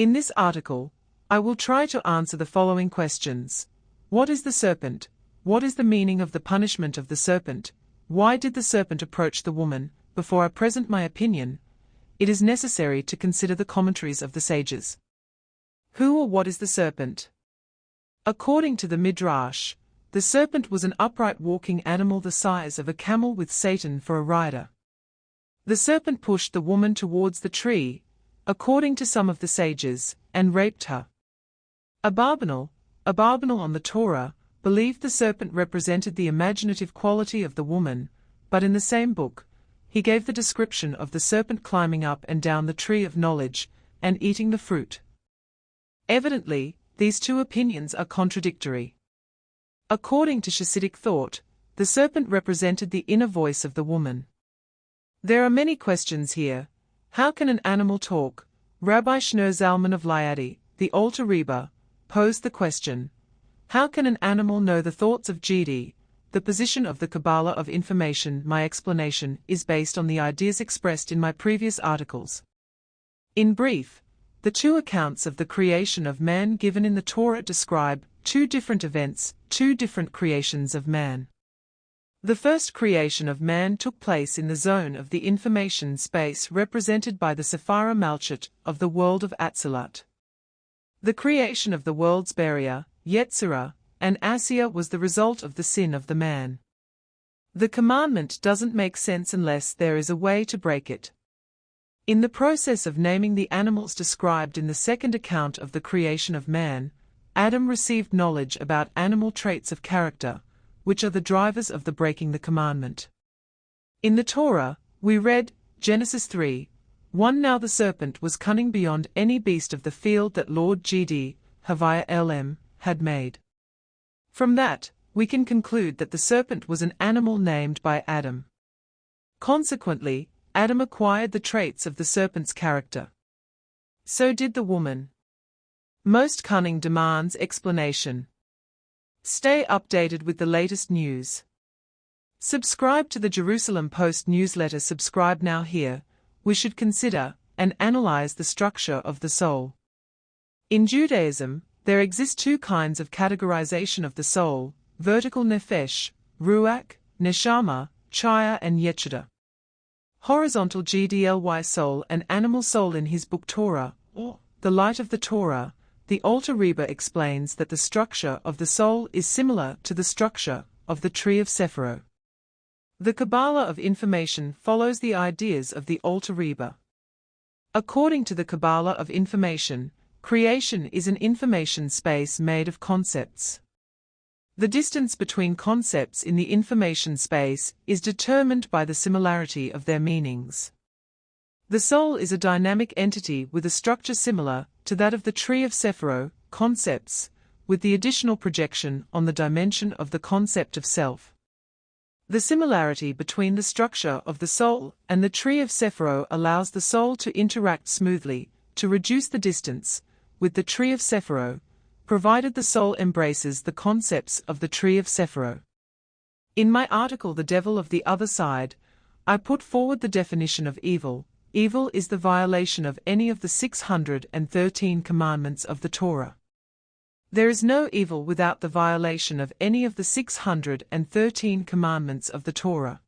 In this article, I will try to answer the following questions. What is the serpent? What is the meaning of the punishment of the serpent? Why did the serpent approach the woman? Before I present my opinion, it is necessary to consider the commentaries of the sages. Who or what is the serpent? According to the Midrash, the serpent was an upright walking animal the size of a camel with Satan for a rider. The serpent pushed the woman towards the tree, according to some of the sages, and raped her. Abarbanel on the Torah, believed the serpent represented the imaginative quality of the woman, but in the same book, he gave the description of the serpent climbing up and down the tree of knowledge, and eating the fruit. Evidently, these two opinions are contradictory. According to Hasidic thought, the serpent represented the inner voice of the woman. There are many questions here. How can an animal talk? Rabbi Shneur Zalman of Liadi, the Alter Rebbe, posed the question. How can an animal know the thoughts of GD? The position of the Kabbalah of information. My explanation is based on the ideas expressed in my previous articles. In brief, the two accounts of the creation of man given in the Torah describe two different events, two different creations of man. The first creation of man took place in the zone of the information space represented by the Sephira Malchut of the world of Atzilut. The creation of the world's barrier, Yetzirah, and Asiya was the result of the sin of the man. The commandment doesn't make sense unless there is a way to break it. In the process of naming the animals described in the second account of the creation of man, Adam received knowledge about animal traits of character, which are the drivers of the breaking the commandment. In the Torah, we read, Genesis 3:1 Now the serpent was cunning beyond any beast of the field that Lord GD, Havaya LM, had made. From that, we can conclude that the serpent was an animal named by Adam. Consequently, Adam acquired the traits of the serpent's character. So did the woman. Most cunning demands explanation. Stay updated with the latest news. Subscribe to the Jerusalem Post newsletter. Subscribe now. Here, we should consider and analyze the structure of the soul. In Judaism, there exist two kinds of categorization of the soul: vertical nefesh, ruach, neshama, chaya, and yetzirah. Horizontal gdly soul and animal soul. In his book Torah, or The Light of the Torah, the Alter Rebbe explains that the structure of the soul is similar to the structure of the tree of Sephiro. The Kabbalah of information follows the ideas of the Alter Rebbe. According to the Kabbalah of information, creation is an information space made of concepts. The distance between concepts in the information space is determined by the similarity of their meanings. The soul is a dynamic entity with a structure similar to that of the tree of Sephiro, concepts, with the additional projection on the dimension of the concept of self. The similarity between the structure of the soul and the tree of Sephiro allows the soul to interact smoothly, to reduce the distance, with the tree of Sephiro, provided the soul embraces the concepts of the tree of Sephiro. In my article The Devil of the Other Side, I put forward the definition of evil. Evil is the violation of any of the 613 commandments of the Torah. There is no evil without the violation of any of the 613 commandments of the Torah.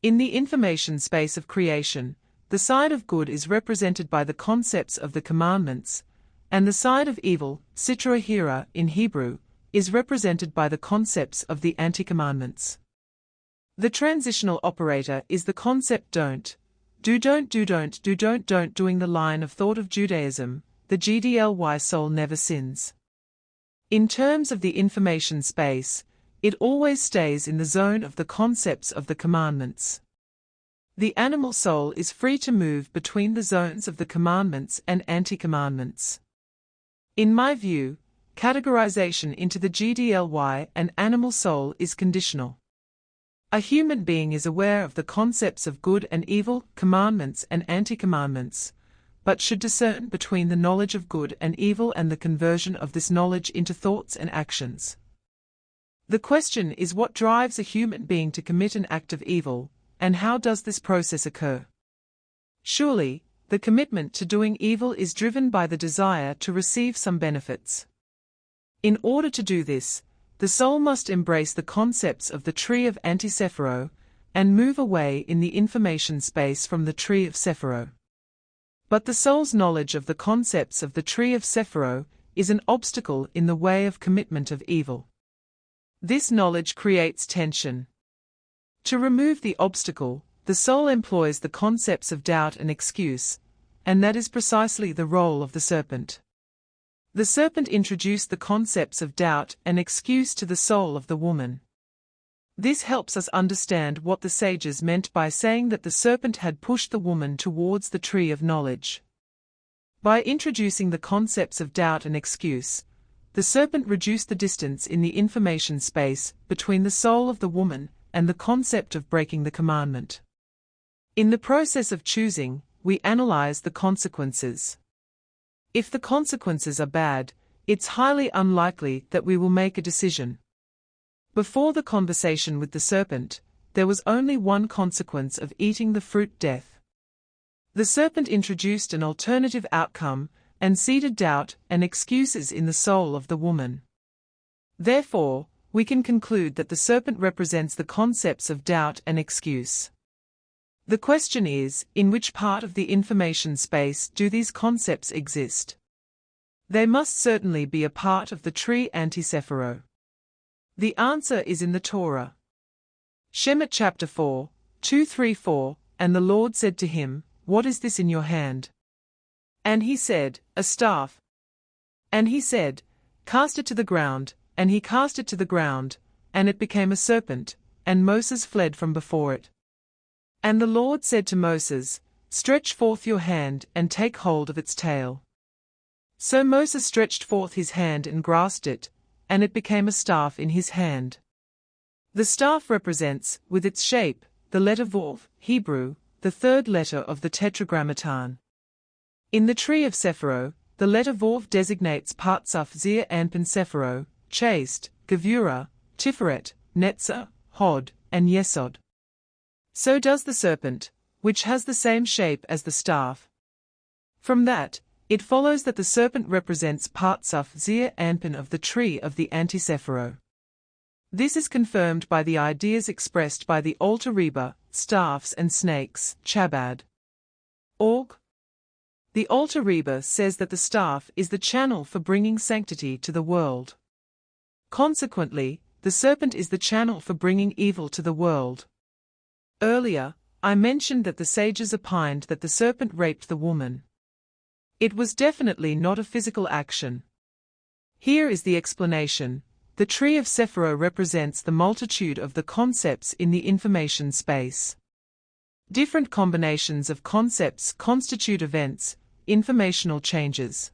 In the information space of creation, the side of good is represented by the concepts of the commandments, and the side of evil, sitra hira in Hebrew, is represented by the concepts of the anti-commandments. The transitional operator is the concept don't. Don't doing the line of thought of Judaism, the GDLY soul never sins. In terms of the information space, it always stays in the zone of the concepts of the commandments. The animal soul is free to move between the zones of the commandments and anti-commandments. In my view, categorization into the GDLY and animal soul is conditional. A human being is aware of the concepts of good and evil, commandments and anti-commandments, but should discern between the knowledge of good and evil and the conversion of this knowledge into thoughts and actions. The question is, what drives a human being to commit an act of evil, and how does this process occur? Surely, The commitment to doing evil is driven by the desire to receive some benefits. In order to do this, the soul must embrace the concepts of the tree of Antisephiro, and move away in the information space from the tree of Sephiro. But the soul's knowledge of the concepts of the tree of Sephiro is an obstacle in the way of commitment of evil. This knowledge creates tension. To remove the obstacle, the soul employs the concepts of doubt and excuse, and that is precisely the role of the serpent. The serpent introduced the concepts of doubt and excuse to the soul of the woman. This helps us understand what the sages meant by saying that the serpent had pushed the woman towards the tree of knowledge. By introducing the concepts of doubt and excuse, the serpent reduced the distance in the information space between the soul of the woman and the concept of breaking the commandment. In the process of choosing, we analyze the consequences. If the consequences are bad, it's highly unlikely that we will make a decision. Before the conversation with the serpent, there was only one consequence of eating the fruit: death. The serpent introduced an alternative outcome and seeded doubt and excuses in the soul of the woman. Therefore, we can conclude that the serpent represents the concepts of doubt and excuse. The question is, in which part of the information space do these concepts exist? They must certainly be a part of the tree Antisephiro. The answer is in the Torah. Shemot chapter 4, 2-3-4, and the Lord said to him, "What is this in your hand?" And he said, "A staff." And he said, "Cast it to the ground," and he cast it to the ground, and it became a serpent, and Moses fled from before it. And the Lord said to Moses, "Stretch forth your hand and take hold of its tail." So Moses stretched forth his hand and grasped it, and it became a staff in his hand. The staff represents, with its shape, the letter Vav, Hebrew, the third letter of the Tetragrammaton. In the tree of Sephiro, the letter Vav designates Partsuf Zir Anpin Sephiro, chaste, Gevurah, Tiferet, Netzer, Hod, and Yesod. So does the serpent, which has the same shape as the staff. From that, it follows that the serpent represents Partsuf Zir Anpin of the tree of the Antisephiro. This is confirmed by the ideas expressed by the Alter Rebbe, staffs and snakes, Chabad. Org. The Alter Rebbe says that the staff is the channel for bringing sanctity to the world. Consequently, the serpent is the channel for bringing evil to the world. Earlier, I mentioned that the sages opined that the serpent raped the woman. It was definitely not a physical action. Here is the explanation. The tree of Sephiro represents the multitude of the concepts in the information space. Different combinations of concepts constitute events, informational changes.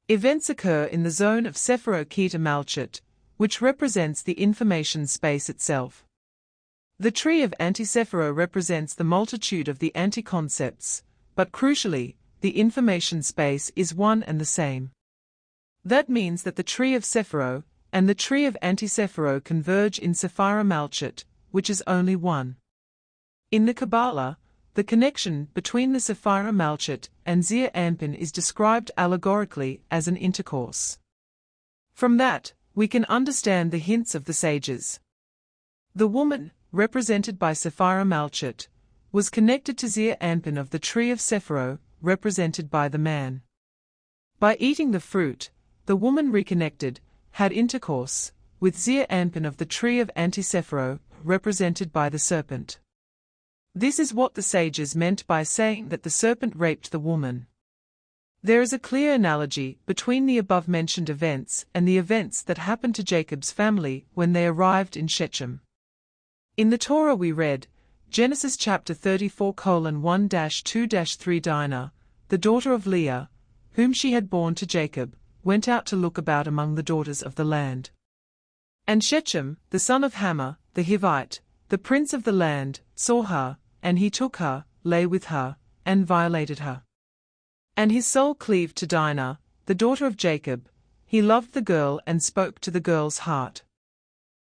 Events occur in the zone of Sephiro Kita Malchut, which represents the information space itself. The tree of Antisephiro represents the multitude of the anti-concepts, but crucially, the information space is one and the same. That means that the tree of Sephiro and the tree of Antisephiro converge in Sephira Malchut, which is only one. In the Kabbalah, the connection between the Sephira Malchut and Zir Anpin is described allegorically as an intercourse. From that, we can understand the hints of the sages. The woman, represented by Sephira Malchut, was connected to Zir Anpin of the tree of Sephiro, represented by the man. By eating the fruit, the woman reconnected, had intercourse, with Zir Anpin of the tree of Antisephiro, represented by the serpent. This is what the sages meant by saying that the serpent raped the woman. There is a clear analogy between the above-mentioned events and the events that happened to Jacob's family when they arrived in Shechem. In the Torah we read, Genesis chapter 34:1-2-3 Dinah, the daughter of Leah, whom she had borne to Jacob, went out to look about among the daughters of the land. And Shechem, the son of Hamor, the Hivite, the prince of the land, saw her, and he took her, lay with her, and violated her. And his soul cleaved to Dinah, the daughter of Jacob. He loved the girl and spoke to the girl's heart.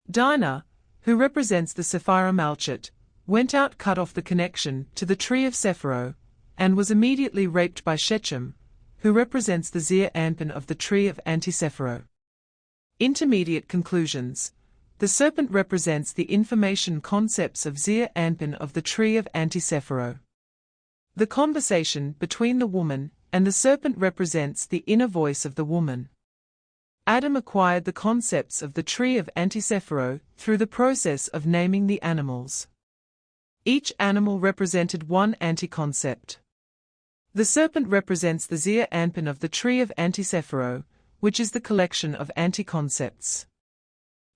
Dinah, who represents the Sephira Malchut, went out, cut off the connection to the tree of Sephiro, and was immediately raped by Shechem, who represents the Zeir Anpin of the tree of Antisephero. Intermediate conclusions. The serpent represents the information concepts of Zeir Anpin of the tree of Antisephero. The conversation between the woman and the serpent represents the inner voice of the woman. Adam acquired the concepts of the tree of Antisephero through the process of naming the animals. Each animal represented one anti-concept. The serpent represents the Zeir Anpin of the tree of Antisephero, which is the collection of anti-concepts.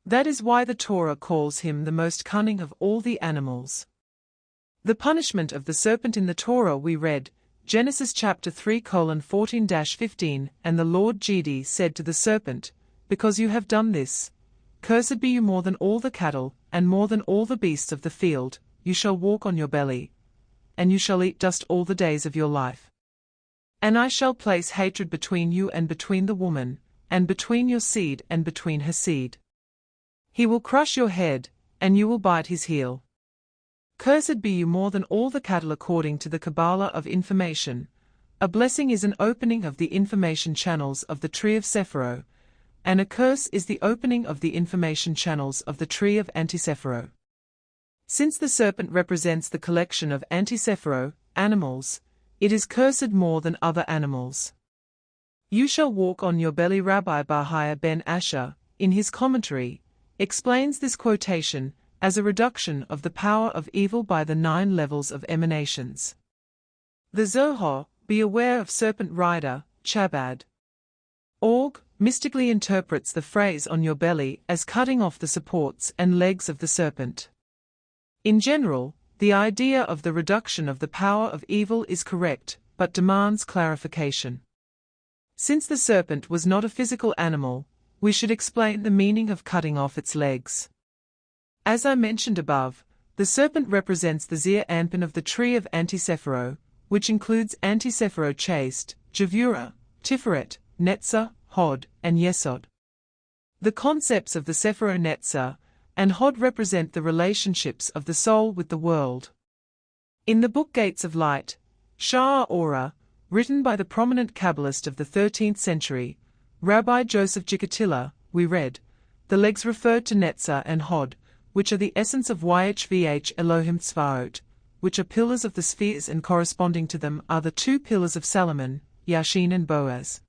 That is why the Torah calls him the most cunning of all the animals. The punishment of the serpent in the Torah we read, Genesis chapter 3:14-15, and the Lord Jedi said to the serpent, "Because you have done this, cursed be you more than all the cattle, and more than all the beasts of the field, you shall walk on your belly, and you shall eat dust all the days of your life. And I shall place hatred between you and between the woman, and between your seed and between her seed. He will crush your head, and you will bite his heel. Cursed be you more than all the cattle." According to the Kabbalah of information, a blessing is an opening of the information channels of the tree of Sephiro, and a curse is the opening of the information channels of the tree of Antisephiro. Since the serpent represents the collection of Antisephiro animals, it is cursed more than other animals. You shall walk on your belly. Rabbi Bahia ben Asher, in his commentary, explains this quotation as a reduction of the power of evil by the 9 levels of emanations. The Zohar, be aware of serpent rider, Chabad. Org, mystically interprets the phrase on your belly as cutting off the supports and legs of the serpent. In general, the idea of the reduction of the power of evil is correct, but demands clarification. Since the serpent was not a physical animal, we should explain the meaning of cutting off its legs. As I mentioned above, the serpent represents the Zeir Anpin of the tree of Antisephero, which includes Antisephero chaste, Gevurah, Tiferet, Netzah, Hod, and Yesod. The concepts of the Sephiro Netzah and Hod represent the relationships of the soul with the world. In the book Gates of Light, Sha'ar Ora, written by the prominent Kabbalist of the 13th century, Rabbi Joseph Jikatilla, we read, the legs referred to Netzah and Hod, which are the essence of Yhvh Elohim Tzvaot, which are pillars of the spheres, and corresponding to them are the 2 pillars of Salomon, Yashin and Boaz.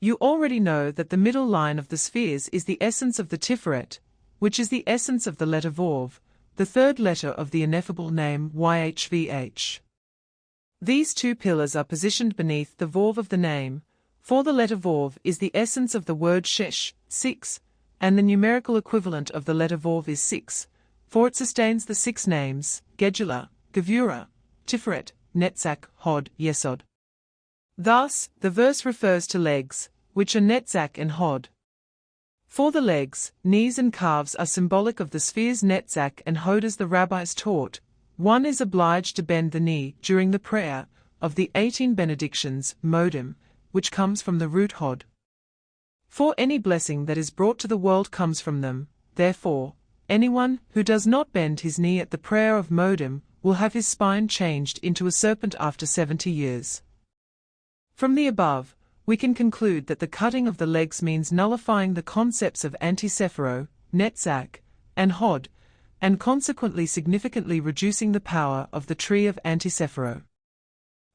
You already know that the middle line of the spheres is the essence of the Tiferet, which is the essence of the letter Vov, the 3rd letter of the ineffable name Yhvh. These 2 pillars are positioned beneath the Vov of the name, for the letter Vov is the essence of the word Shesh, 6, and the numerical equivalent of the letter Vov is 6, for it sustains the 6 names, Gedula, Gevurah, Tiferet, Netzach, Hod, Yesod. Thus, the verse refers to legs, which are Netzach and Hod. For the legs, knees and calves are symbolic of the spheres Netzach and Hod. As the rabbis taught, one is obliged to bend the knee during the prayer of the 18 benedictions, Modim, which comes from the root Hod. For any blessing that is brought to the world comes from them, therefore, anyone who does not bend his knee at the prayer of Modim will have his spine changed into a serpent after 70 years. From the above, we can conclude that the cutting of the legs means nullifying the concepts of Antisephero, Netzach, and Hod, and consequently significantly reducing the power of the tree of Antisephero.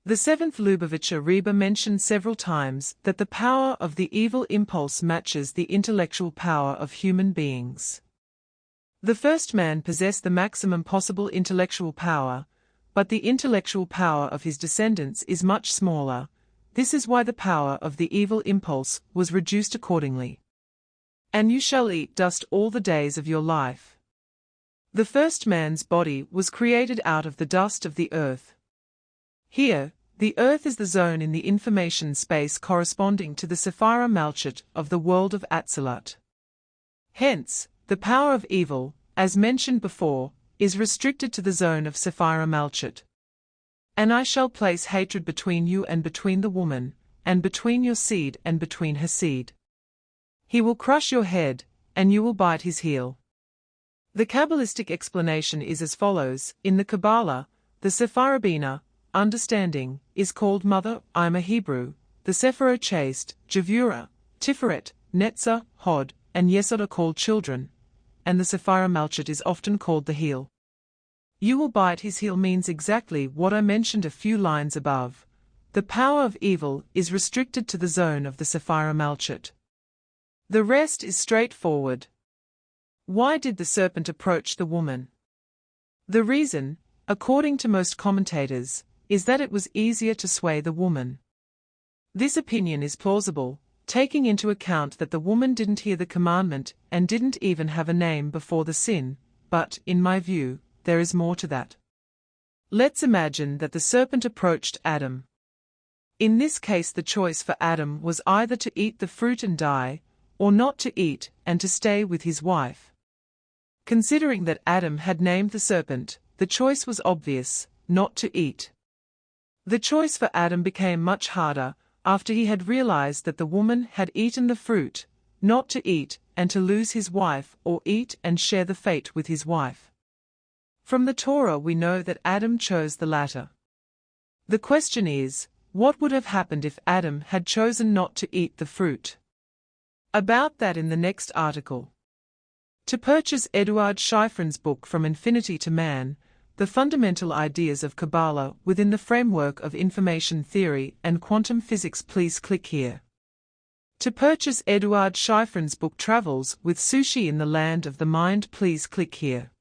The 7th Lubavitcher Rebbe mentioned several times that the power of the evil impulse matches the intellectual power of human beings. The first man possessed the maximum possible intellectual power, but the intellectual power of his descendants is much smaller. This is why the power of the evil impulse was reduced accordingly. And you shall eat dust all the days of your life. The first man's body was created out of the dust of the earth. Here, the earth is the zone in the information space corresponding to the Sephira Malchut of the world of Atzilut. Hence, the power of evil, as mentioned before, is restricted to the zone of Sephira Malchut. And I shall place hatred between you and between the woman, and between your seed and between her seed. He will crush your head, and you will bite his heel. The Kabbalistic explanation is as follows: in the Kabbalah, the Sephira Bina, understanding, is called mother, I'm a Hebrew, the Sephirah chaste, Javura, Tiferet, Netzah, Hod, and Yesod are called children, and the Sephirah Malchut is often called the heel. You will bite his heel means exactly what I mentioned a few lines above. The power of evil is restricted to the zone of the Sephirah Malchut. The rest is straightforward. Why did the serpent approach the woman? The reason, according to most commentators, is that it was easier to sway the woman. This opinion is plausible, taking into account that the woman didn't hear the commandment and didn't even have a name before the sin, but, in my view, there is more to that. Let's imagine that the serpent approached Adam. In this case, the choice for Adam was either to eat the fruit and die, or not to eat and to stay with his wife. Considering that Adam had named the serpent, the choice was obvious, not to eat. The choice for Adam became much harder after he had realized that the woman had eaten the fruit, not to eat and to lose his wife, or eat and share the fate with his wife. From the Torah we know that Adam chose the latter. The question is, what would have happened if Adam had chosen not to eat the fruit? About that in the next article. To purchase Eduard Schifrin's book From Infinity to Man, The Fundamental Ideas of Kabbalah within the Framework of Information Theory and Quantum Physics, please click here. To purchase Eduard Schifrin's book Travels with Sushi in the Land of the Mind, please click here.